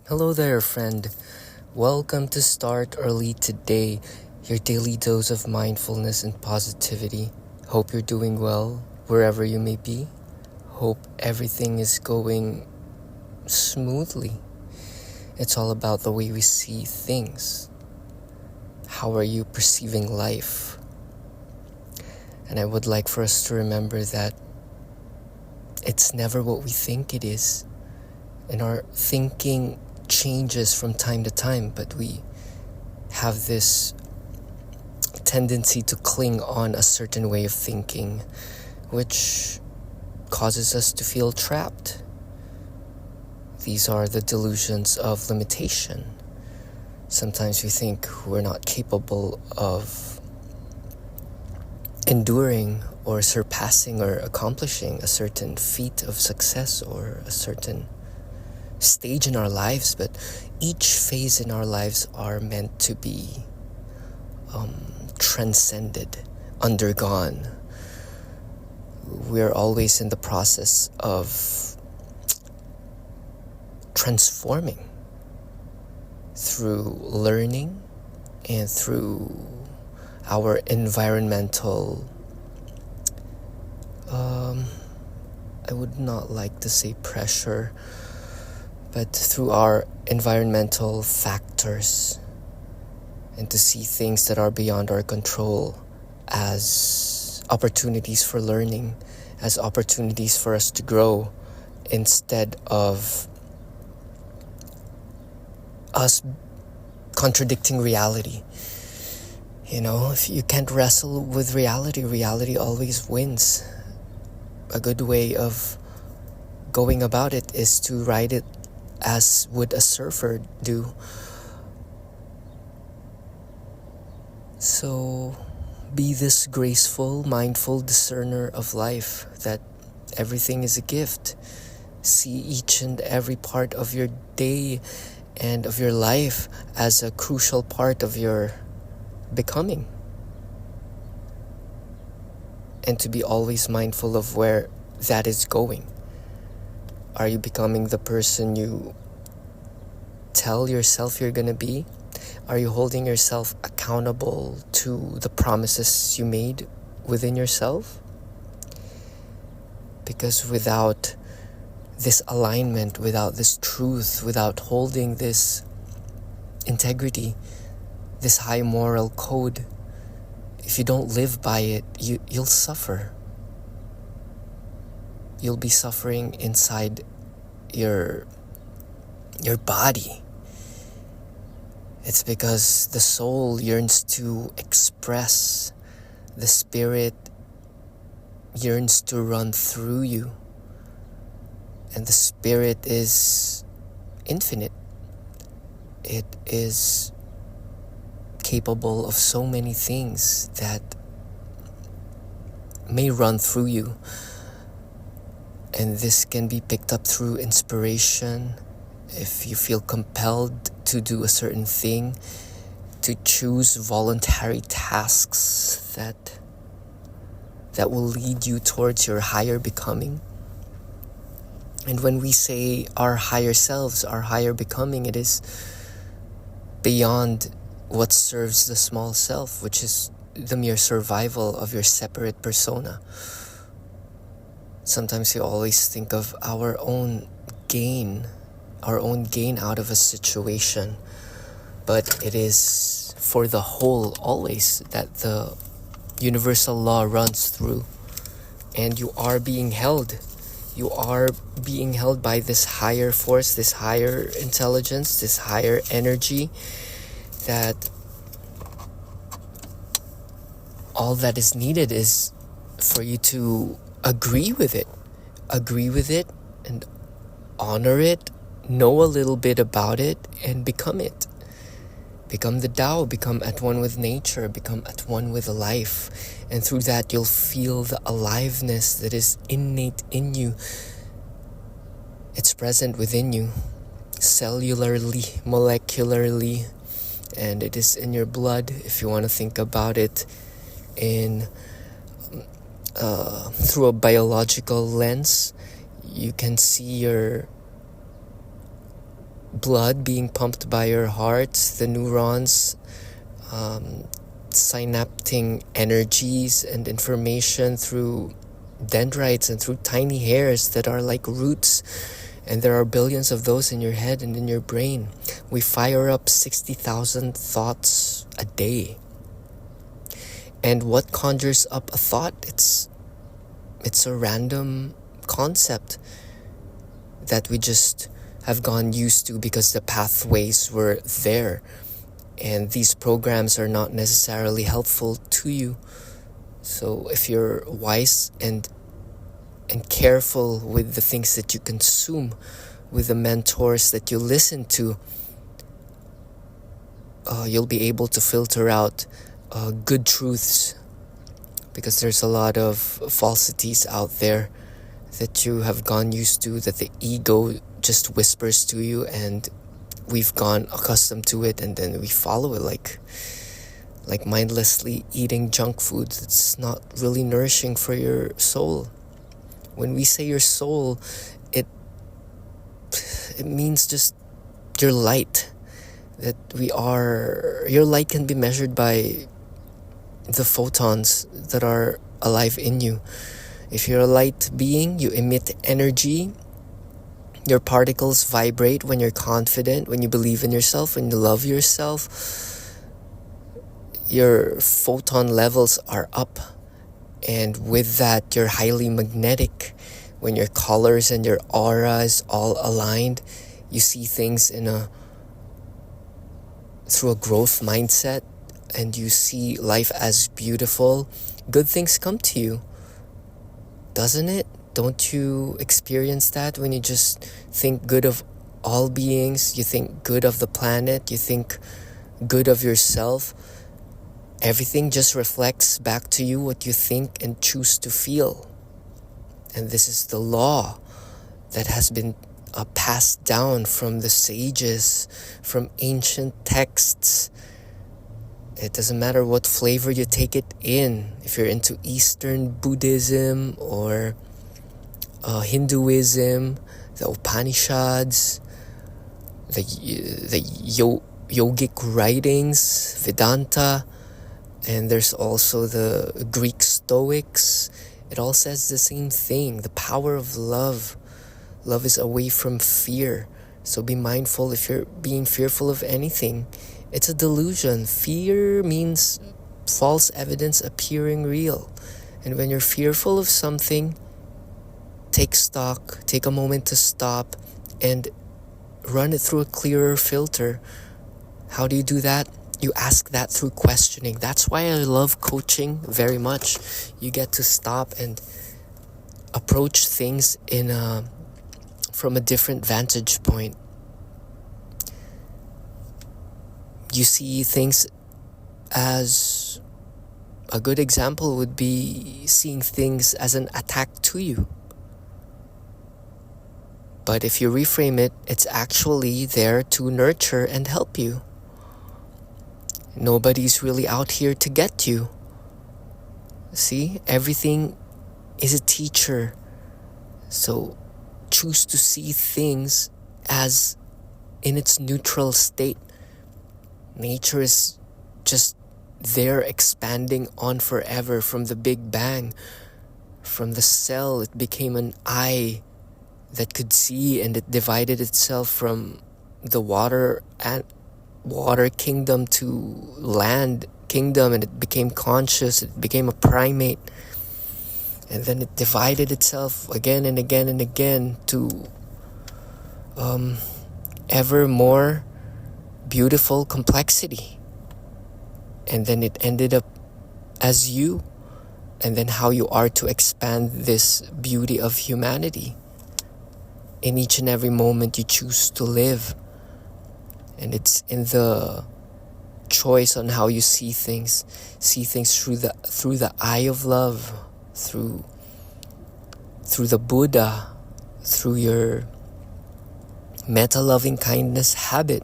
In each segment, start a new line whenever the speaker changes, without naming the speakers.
Hello there, friend. Welcome to Start Early Today, your daily dose of mindfulness and positivity. Hope you're doing well wherever you may be. Hope everything is going smoothly. It's all about the way we see things. How are you perceiving life? And I would like for us to remember that it's never what we think it is. And our thinking changes from time to time, but we have this tendency to cling on a certain way of thinking, which causes us to feel trapped. These are the delusions of limitation. Sometimes we think we're not capable of enduring or surpassing or accomplishing a certain feat of success or a certain stage in our lives, but each phase in our lives are meant to be transcended, undergone. We're always in the process of transforming through learning and through our environmental I would not like to say pressure, but through our environmental factors, and to see things that are beyond our control as opportunities for learning, as opportunities for us to grow, instead of us contradicting reality. If you can't wrestle with reality, reality always wins. A good way of going about it is to ride it as would a surfer do. So be this graceful, mindful discerner of life, that everything is a gift. See each and every part of your day and of your life as a crucial part of your becoming. And to be always mindful of where that is going. Are you becoming the person you tell yourself you're gonna be? Are you holding yourself accountable to the promises you made within yourself? Because without this alignment, without this truth, without holding this integrity, this high moral code, if you don't live by it, you'll suffer. You'll be suffering inside your body. It's because the soul yearns to express, the spirit yearns to run through you, and the spirit is infinite. It is capable of so many things that may run through you. And this can be picked up through inspiration. If you feel compelled to do a certain thing, to choose voluntary tasks that will lead you towards your higher becoming. And when we say our higher selves, our higher becoming, it is beyond what serves the small self, which is the mere survival of your separate persona. Sometimes we always think of our own gain out of a situation, but it is for the whole always that the universal law runs through, and you are being held by this higher force, this higher intelligence, this higher energy, that all that is needed is for you to agree with it and honor it, know a little bit about it, and become it. Become the Tao, become at one with nature, become at one with life. And through that, you'll feel the aliveness that is innate in you. It's present within you, cellularly, molecularly, and it is in your blood, if you want to think about it in through a biological lens. You can see your blood being pumped by your heart, the neurons synapting energies and information through dendrites and through tiny hairs that are like roots, and there are billions of those in your head and in your brain. We fire up 60,000 thoughts a day. And what conjures up a thought? It's a random concept that we just have gone used to because the pathways were there. And these programs are not necessarily helpful to you. So if you're wise and careful with the things that you consume, with the mentors that you listen to, you'll be able to filter out good truths, because there's a lot of falsities out there that you have gone used to, that the ego just whispers to you, and we've gone accustomed to it, and then we follow it like mindlessly eating junk food that's not really nourishing for your soul. When we say your soul, it means just your light, that your light can be measured by the photons that are alive in you. If you're a light being, you emit energy. Your particles vibrate when you're confident, when you believe in yourself, when you love yourself. Your photon levels are up. And with that, you're highly magnetic. When your colors and your aura is all aligned, you see things through a growth mindset, and you see life as beautiful. Good things come to you, doesn't it? Don't you experience that when you just think good of all beings? You think good of the planet, you think good of yourself. Everything just reflects back to you what you think and choose to feel. And this is the law that has been passed down from the sages, from ancient texts. It doesn't matter what flavor you take it in. If you're into Eastern Buddhism or Hinduism, the Upanishads, the yogic writings, Vedanta, and there's also the Greek Stoics. It all says the same thing, the power of love. Love is away from fear. So be mindful if you're being fearful of anything. It's a delusion. Fear means false evidence appearing real. And when you're fearful of something, take stock, take a moment to stop and run it through a clearer filter. How do you do that? You ask that through questioning. That's why I love coaching very much. You get to stop and approach things from a different vantage point. You see things as a good example would be seeing things as an attack to you. But if you reframe it, it's actually there to nurture and help you. Nobody's really out here to get you. See, everything is a teacher. So choose to see things as in its neutral state. Nature is just there expanding on forever. From the Big Bang, from the cell, it became an eye that could see, and it divided itself from the water kingdom to land kingdom, and it became conscious. It became a primate, and then it divided itself again and again and again to ever more beautiful complexity. And then it ended up as you, and then how you are to expand this beauty of humanity in each and every moment you choose to live. And it's in the choice on how you see things through the eye of love, through the Buddha, through your meta loving kindness habit.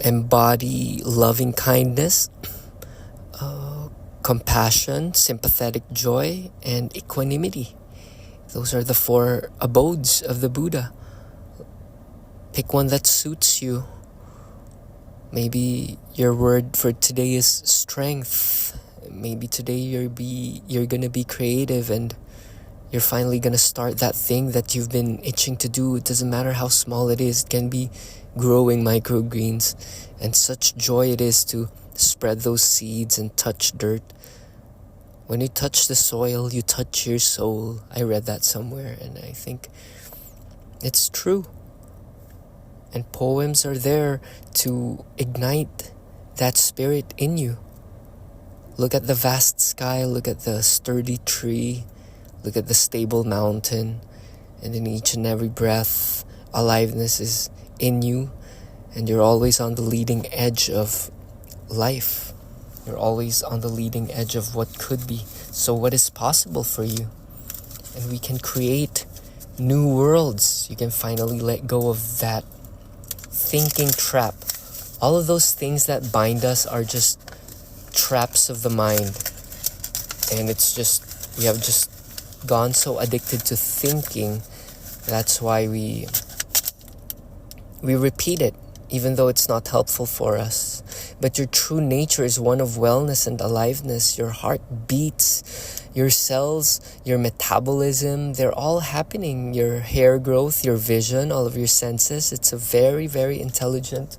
Embody loving kindness, compassion, sympathetic joy, and equanimity. Those are the 4 abodes of the Buddha. Pick one that suits you. Maybe your word for today is strength. Maybe today you're gonna be creative and you're finally gonna start that thing that you've been itching to do. It doesn't matter how small it is. It can be growing microgreens, and such joy it is to spread those seeds and touch dirt. When you touch the soil, you touch your soul. I read that somewhere and I think it's true. And poems are there to ignite that spirit in you. Look at the vast sky, look at the sturdy tree, look at the stable mountain, and in each and every breath, aliveness is in you, and you're always on the leading edge of life. You're always on the leading edge of what could be. So what is possible for you? And we can create new worlds. You can finally let go of that thinking trap. All of those things that bind us are just traps of the mind. And it's just, we have just gone so addicted to thinking. That's why we repeat it, even though it's not helpful for us. But your true nature is one of wellness and aliveness. Your heart beats, your cells, your metabolism, they're all happening. Your hair growth, your vision, all of your senses. It's a very, very intelligent,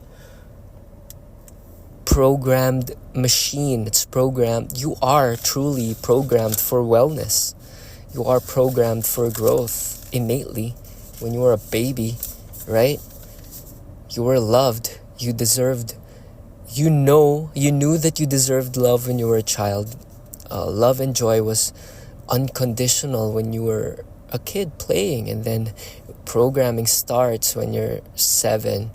programmed machine. It's programmed. You are truly programmed for wellness. You are programmed for growth innately. When you were a baby, right? You were loved. You deserved. You knew that you deserved love when you were a child. Love and joy was unconditional when you were a kid playing, and then programming starts when you're 7.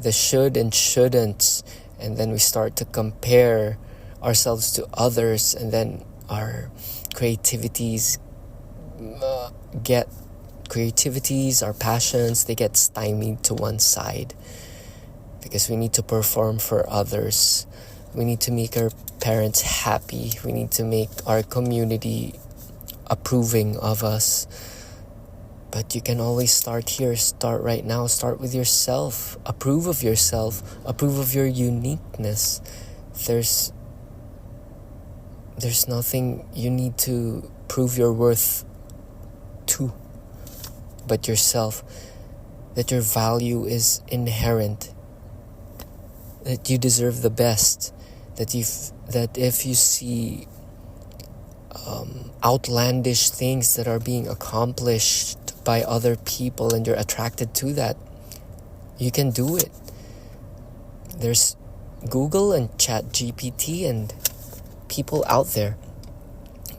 The should and shouldn't, and then we start to compare ourselves to others, and then our creativities, our passions, they get stymied to one side. Because we need to perform for others. We need to make our parents happy. We need to make our community approving of us. But you can always start here. Start right now. Start with yourself. Approve of yourself. Approve of your uniqueness. There's nothing you need to prove your worth to but yourself. That your value is inherent. That you deserve the best, that if you see outlandish things that are being accomplished by other people and you're attracted to that, you can do it. There's Google and ChatGPT and people out there.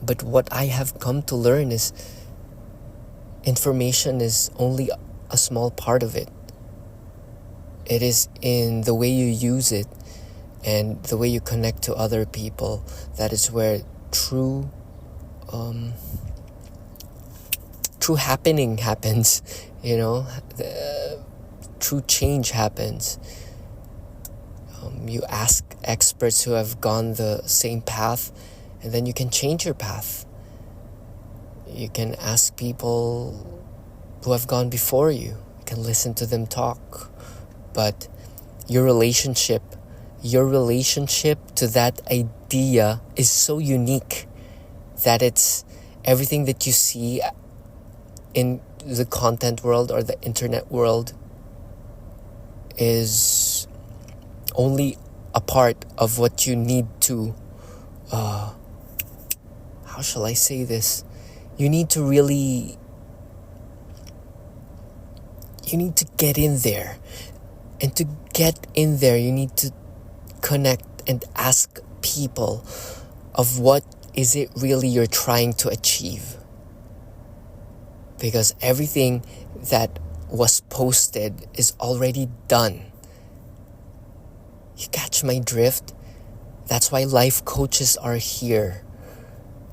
But what I have come to learn is information is only a small part of it. It is in the way you use it and the way you connect to other people. That is where true happening happens, true change happens. You ask experts who have gone the same path, and then you can change your path. You can ask people who have gone before you. You can listen to them talk. But your relationship to that idea is so unique that it's everything that you see in the content world or the internet world is only a part of what you need to, how shall I say this? You need to get in there. And to get in there, you need to connect and ask people of what is it really you're trying to achieve. Because everything that was posted is already done. You catch my drift? That's why life coaches are here.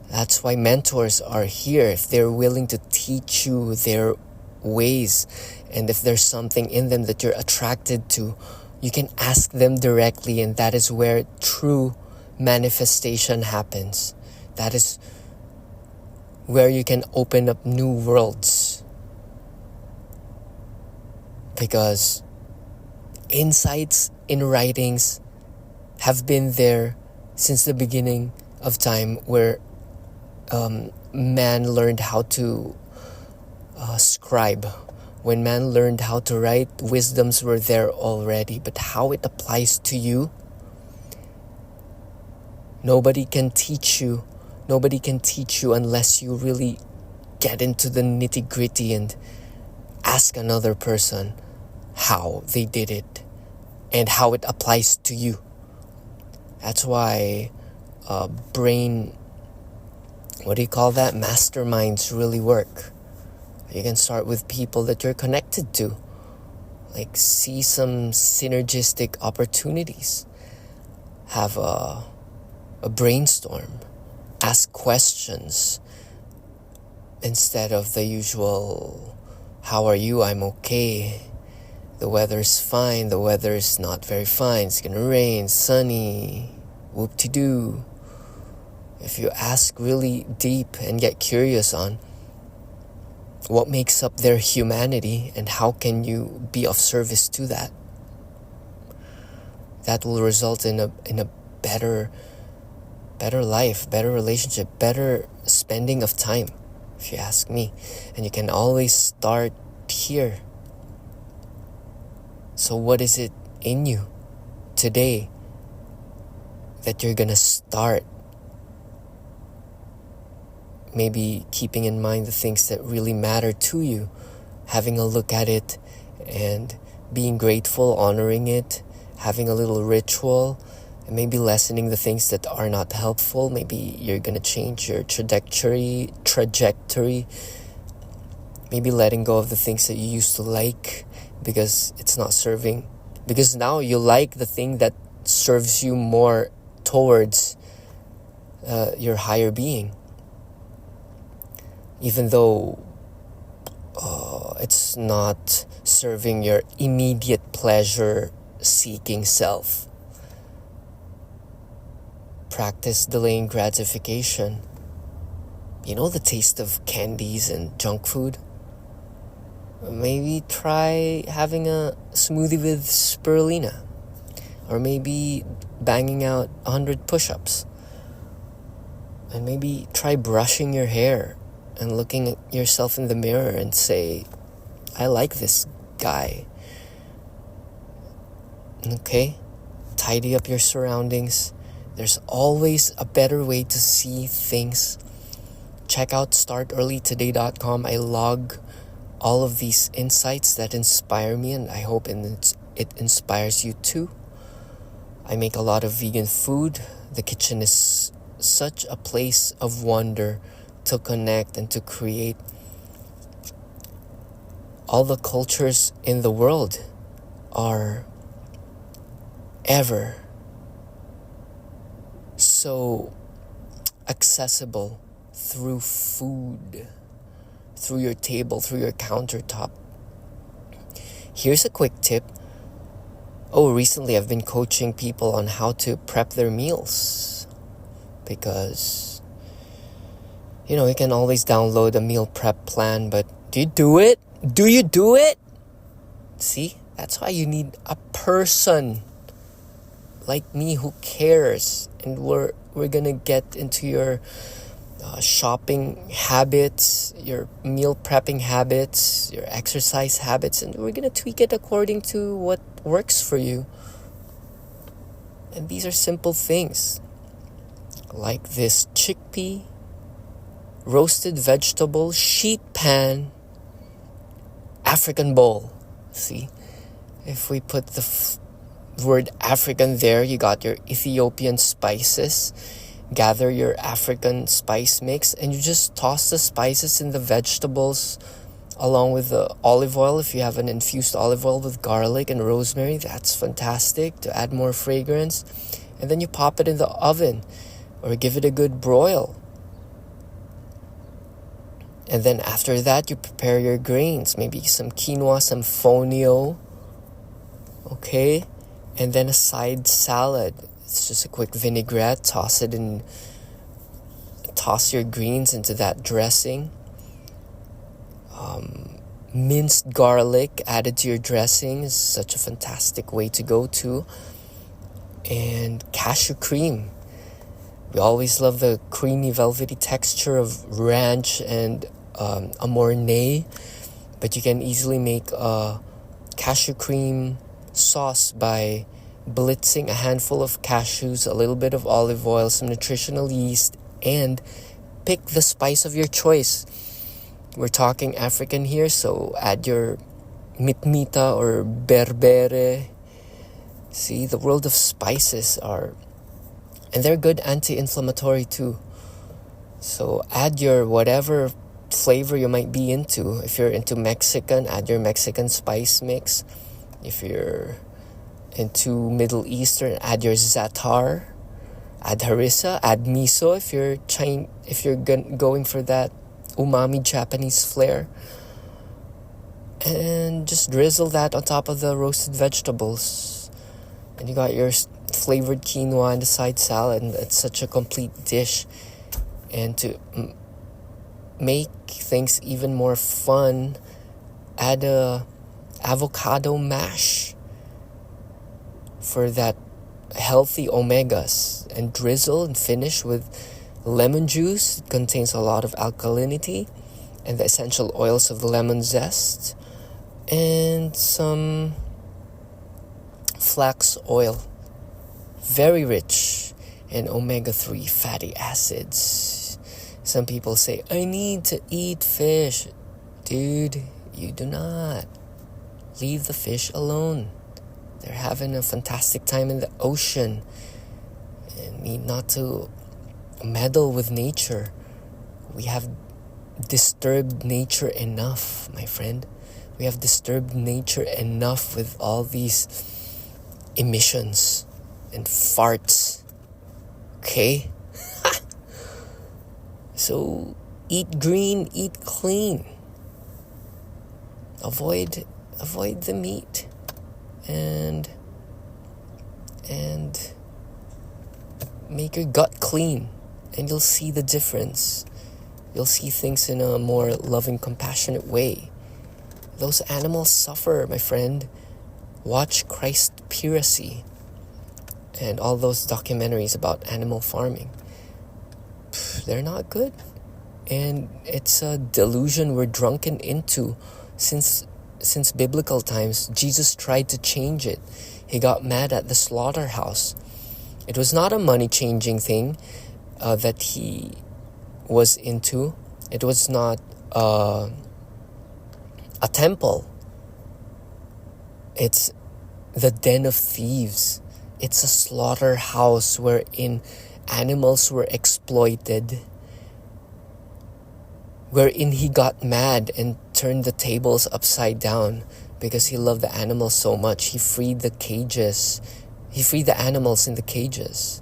That's why mentors are here. If they're willing to teach you their ways, and if there's something in them that you're attracted to, you can ask them directly, and that is where true manifestation happens. That is where you can open up new worlds. because insights in writings have been there since the beginning of time, where man learned how to scribe. When man learned how to write, wisdoms were there already, but how it applies to you, nobody can teach you. Nobody can teach you unless you really get into the nitty-gritty and ask another person how they did it and how it applies to you. That's why brain, masterminds really work. You can start with people that you're connected to. Like, see some synergistic opportunities. Have a brainstorm. Ask questions instead of the usual, how are you? I'm okay. The weather's fine. The weather's not very fine. It's gonna rain, sunny, whoop-de-doo. If you ask really deep and get curious on what makes up their humanity and how can you be of service to that, that will result in a better life, better relationship, better spending of time, if you ask me. And you can always start here. So what is it in you today that you're gonna start? Maybe keeping in mind the things that really matter to you, having a look at it and being grateful, honoring it, having a little ritual, and maybe lessening the things that are not helpful. Maybe you're gonna change your trajectory, maybe letting go of the things that you used to like because it's not serving, because now you like the thing that serves you more towards your higher being, even though it's not serving your immediate pleasure seeking self. Practice delaying gratification. You know the taste of candies and junk food? Maybe try having a smoothie with spirulina, or maybe banging out 100 push-ups, and maybe try brushing your hair and looking at yourself in the mirror and say, I like this guy. Okay? Tidy up your surroundings. There's always a better way to see things. Check out startearlytoday.com. I log all of these insights that inspire me, and I hope it inspires you too. I make a lot of vegan food. The kitchen is such a place of wonder to connect and to create. All the cultures in the world are ever so accessible through food, through your table, through your countertop. Here's a quick tip. Recently I've been coaching people on how to prep their meals, because you can always download a meal prep plan, but do you do it? Do you do it? See, that's why you need a person like me who cares, and we're gonna get into your shopping habits, your meal prepping habits, your exercise habits, and we're gonna tweak it according to what works for you. And these are simple things, like this chickpea, roasted vegetable, sheet pan, African bowl. See, if we put the word African there, you got your Ethiopian spices. Gather your African spice mix, and you just toss the spices in the vegetables along with the olive oil. If you have an infused olive oil with garlic and rosemary, that's fantastic to add more fragrance. And then you pop it in the oven or give it a good broil. And then after that, you prepare your grains, maybe some quinoa, some fonio, okay? And then a side salad. It's just a quick vinaigrette. Toss your greens into that dressing. Minced garlic added to your dressing is such a fantastic way to go to. And cashew cream. We always love the creamy, velvety texture of ranch and a Mornay. But you can easily make a cashew cream sauce by blitzing a handful of cashews, a little bit of olive oil, some nutritional yeast, and pick the spice of your choice. We're talking African here, so add your mitmita or berbere. See, the world of spices and they're good anti-inflammatory too. So add your whatever flavor you might be into. If you're into Mexican, add your Mexican spice mix. If you're into Middle Eastern, add your za'atar, add harissa, add miso if you're going for that umami Japanese flair, and just drizzle that on top of the roasted vegetables, and you got your flavored quinoa and the side salad, and it's such a complete dish. And to make things even more fun, add a avocado mash for that healthy omegas, and drizzle and finish with lemon juice. It contains a lot of alkalinity and the essential oils of the lemon zest, and some flax oil, very rich in omega-3 fatty acids. Some people say, I need to eat fish. Dude, you do not. Leave the fish alone. They're having a fantastic time in the ocean and need not to meddle with nature. We have disturbed nature enough, my friend. We have disturbed nature enough with all these emissions and farts. Okay? So eat green, eat clean. Avoid the meat. And make your gut clean, and you'll see the difference. You'll see things in a more loving, compassionate way. Those animals suffer, my friend. Watch Christpiracy and all those documentaries about animal farming. They're not good. And it's a delusion we're drunken into. Since biblical times, Jesus tried to change it. He got mad at the slaughterhouse. It was not a money-changing thing that he was into. It was not a temple. It's the den of thieves. It's a slaughterhouse wherein animals were exploited, wherein he got mad and turned the tables upside down because he loved the animals so much. He freed the cages. He freed the animals in the cages.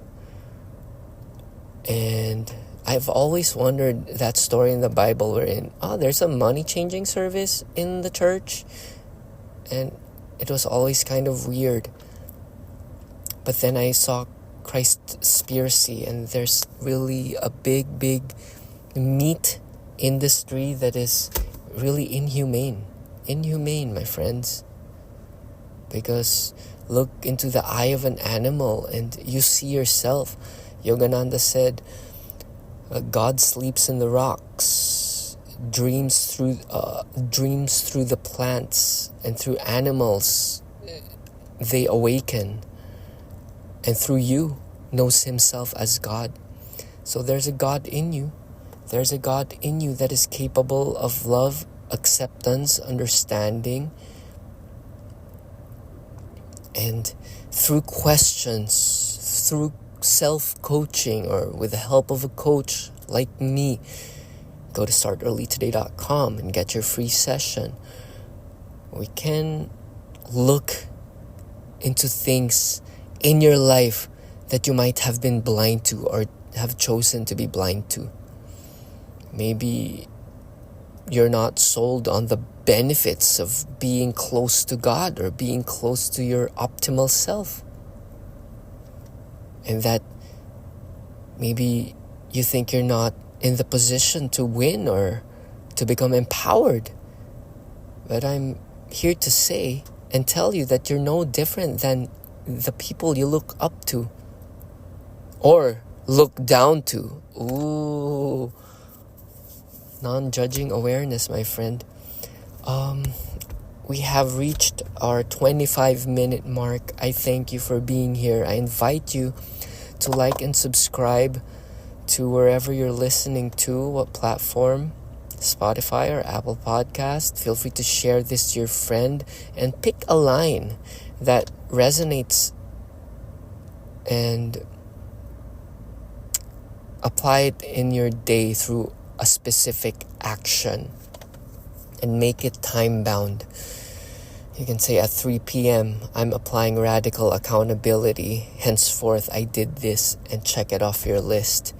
And I've always wondered that story in the Bible wherein, there's a money-changing service in the church. And it was always kind of weird. But then I saw Christpiracy, and there's really a big meat industry that is really inhumane, my friends. Because look into the eye of an animal and you see yourself. Yogananda said, God sleeps in the rocks, dreams through the plants, and through animals they awaken, and through you knows himself as God. So there's a God in you. There's a God in you that is capable of love, acceptance, understanding. And through questions, through self-coaching, or with the help of a coach like me, go to startearlytoday.com and get your free session. We can look into things in your life that you might have been blind to or have chosen to be blind to. Maybe you're not sold on the benefits of being close to God or being close to your optimal self. And that maybe you think you're not in the position to win or to become empowered. But I'm here to say and tell you that you're no different than the people you look up to or look down to. Ooh, non-judging awareness, my friend. We have reached our 25-minute mark. I thank you for being here. I invite you to like and subscribe to wherever you're listening to, what platform, Spotify or Apple Podcast. Feel free to share this to your friend and pick a line that resonates and apply it in your day through a specific action and make it time bound. You can say at 3 p.m. I'm applying radical accountability. Henceforth, I did this, and check it off your list.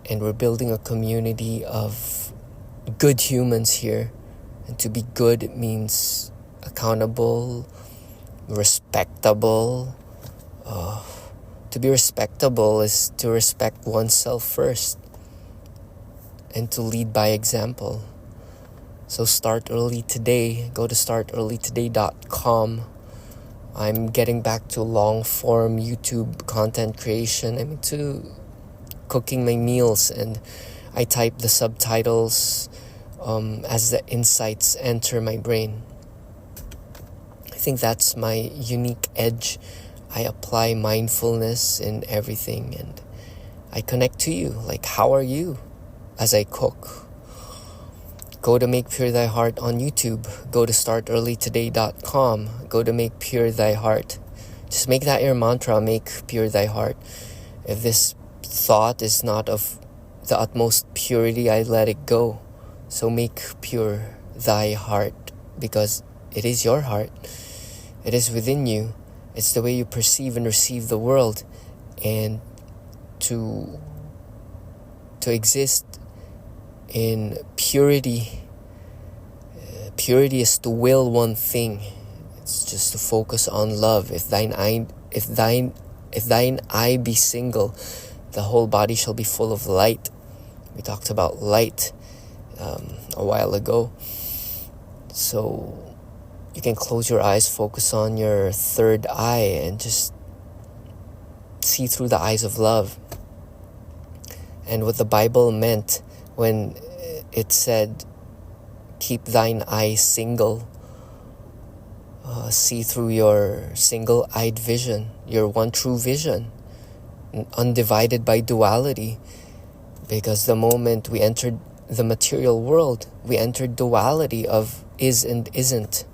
And we're building a community of good humans here. And to be good means accountable, respectable. To be respectable is to respect oneself first and to lead by example. So start early today. Go to startearlytoday.com. I'm getting back to long form YouTube content creation. I'm into cooking my meals, and I type the subtitles as the insights enter my brain. I think that's my unique edge. I apply mindfulness in everything, and I connect to you. Like, how are you as I cook? Go to Make Pure Thy Heart on YouTube. Go to startearlytoday.com. Go to Make Pure Thy Heart. Just make that your mantra, make pure thy heart. If this thought is not of the utmost purity, I let it go. So make pure thy heart, because it is your heart. It is within you. It's the way you perceive and receive the world. And to exist in purity is to will one thing. It's just to focus on love. If thine eye be single, the whole body shall be full of light. We talked about light a while ago. So you can close your eyes, focus on your third eye, and just see through the eyes of love. And what the Bible meant when it said, keep thine eye single, see through your single-eyed vision, your one true vision, undivided by duality. Because the moment we entered the material world, we entered duality of is and isn't,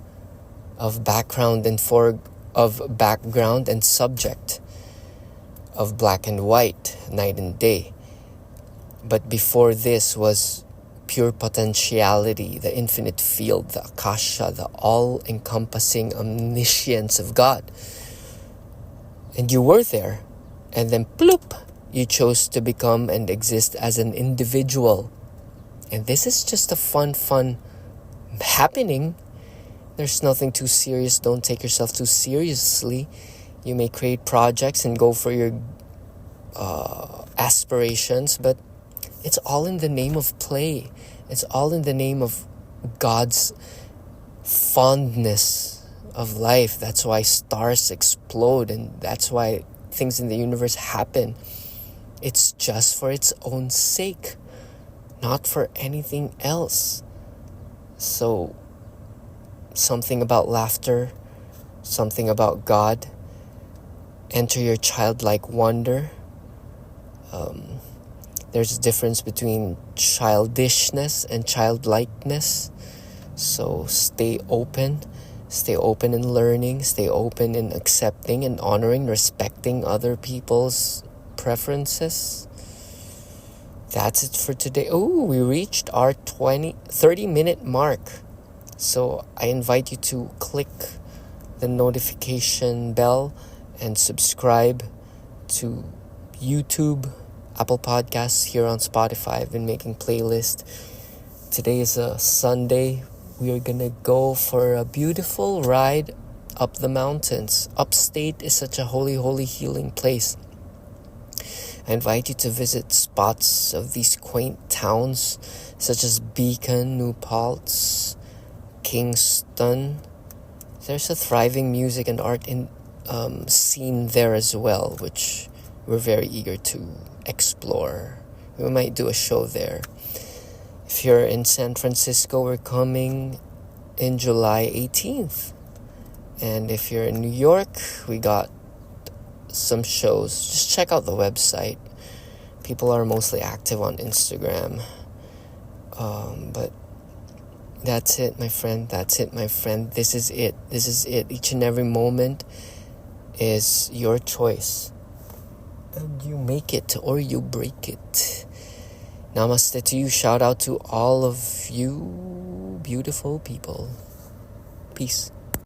of background and background and subject, of black and white, night and day. But before this was pure potentiality, the infinite field, the akasha, the all-encompassing omniscience of God. And you were there. And then bloop, you chose to become and exist as an individual. And this is just a fun happening. There's nothing too serious. Don't take yourself too seriously. You may create projects and go for your aspirations, but it's all in the name of play. It's all in the name of God's fondness of life. That's why stars explode, and that's why things in the universe happen. It's just for its own sake, not for anything else. So, something about laughter, something about God. Enter your childlike wonder. There's a difference between childishness and childlikeness. So stay open in learning, stay open in accepting and honoring, respecting other people's preferences. That's it for today. Oh, we reached our 30-minute mark. So I invite you to click the notification bell and subscribe to YouTube, Apple Podcasts, here on Spotify. I've been making playlists. Today is a Sunday. We are gonna go for a beautiful ride up the mountains. Upstate is such a holy healing place. I invite you to visit spots of these quaint towns such as Beacon, New Paltz, Kingston. There's a thriving music and art scene there as well, which we're very eager to explore. We might do a show there. If you're in San Francisco, we're coming in July 18th. And if you're in New York, we got some shows. Just check out the website. People are mostly active on Instagram. But that's it, my friend. That's it, my friend. This is it. This is it. Each and every moment is your choice. And you make it or you break it. Namaste to you. Shout out to all of you beautiful people. Peace.